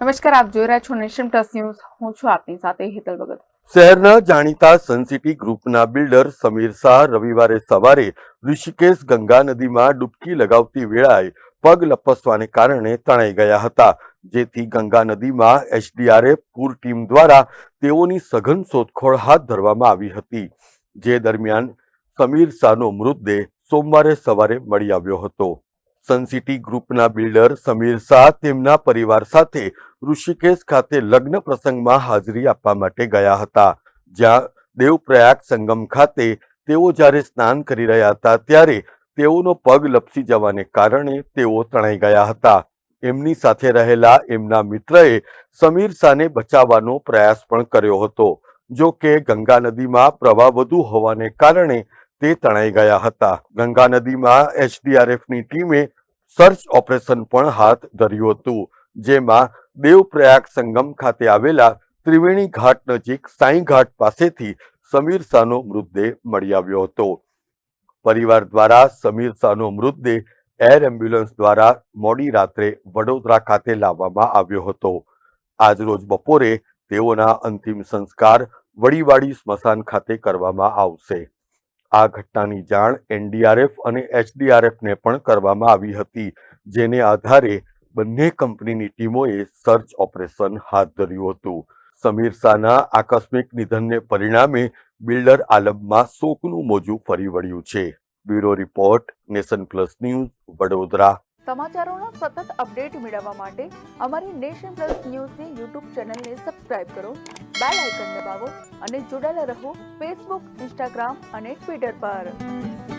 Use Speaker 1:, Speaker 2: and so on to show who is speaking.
Speaker 1: નમસ્કાર, આપ જોઈ રહ્યા છો નેશન પ્લસ ન્યૂઝ. હું છું આપની સાથે હેતલ ભગત.
Speaker 2: શહેરના જાણીતા સનસિટી ગ્રુપના બિલ્ડર સમીર શાહ રવિવારે સવારે ઋષિકેશ ગંગા નદીમાં ડૂબકી લગાવતી વેળાએ પગ લપસવાને કારણે તણાઈ ગયા હતા, જેથી ગંગા નદીમાં એસડીઆરએફ પૂર ટીમ દ્વારા તેઓની સઘન શોધખોળ હાથ ધરવામાં આવી હતી. જે દરમિયાન સમીર શાહનો મૃતદેહ સોમવારે સવારે મળી આવ્યો હતો. સનસિટી ગ્રુપના બિલ્ડર સમીર શાહ તેમના પરિવાર સાથે ઋષિકેશ ખાતે લગ્ન પ્રસંગમાં હાજરી આપવા માટે ગયા હતા, જ્યાં દેવપ્રયાગ સંગમ ખાતે તેઓ જ્યારે સ્નાન કરી રહ્યા હતા ત્યારે તેઓનો પગ લપસી જવાને કારણે તેઓ તણાઈ ગયા હતા. એમની સાથે રહેલા એમના મિત્રએ સમીર શાહને બચાવવાનો પ્રયાસ પણ કર્યો હતો. જો કે ગંગા નદીમાં પ્રવાહ વધુ હોવાને કારણે તે તણાઈ ગયા હતા. ગંગા નદીમાં એસડીઆરએફની ટીમે સર્ચ ઓપરેશન પણ હાથ ધર્યું હતું, જેમાં દેવપ્રયાગ સંગમ ખાતે આવેલા ત્રિવેણી ઘાટ નજીક સાંઈ ઘાટ પાસેથી સમીર શાહનો મૃતદેહ મળી આવ્યો હતો. પરિવાર દ્વારા સમીર શાહનો મૃતદેહ એર એમ્બ્યુલન્સ દ્વારા મોડી રાત્રે વડોદરા ખાતે લાવવામાં આવ્યો હતો. આજરોજ બપોરે તેઓના અંતિમ સંસ્કાર વડીવાડી સ્મશાન ખાતે કરવામાં આવશે. આ ઘટનાની જાણ એનડીઆરએફ અને એસડીઆરએફને પણ કરવામાં આવી હતી, જેને આધારે બંને કંપનીની ટીમોએ સર્ચ ઓપરેશન હાથ ધર્યું હતું. સમીર શાહના આકસ્મિક નિધનને પરિણામે બિલ્ડર આલમમાં શોકનું મોજું ફરી વળ્યું છે. Bureau report, nation plus news, Vadodara.
Speaker 1: સમાચારોના સતત અપડેટ મેળવવા માટે અમારી નેશન પ્લસ ન્યૂઝની યુટ્યુબ ચેનલને સબસ્ક્રાઇબ કરો, બેલ આઇકન દબાવો અને જોડાયેલા રહો ફેસબુક, ઇન્સ્ટાગ્રામ અને ટ્વિટર પર.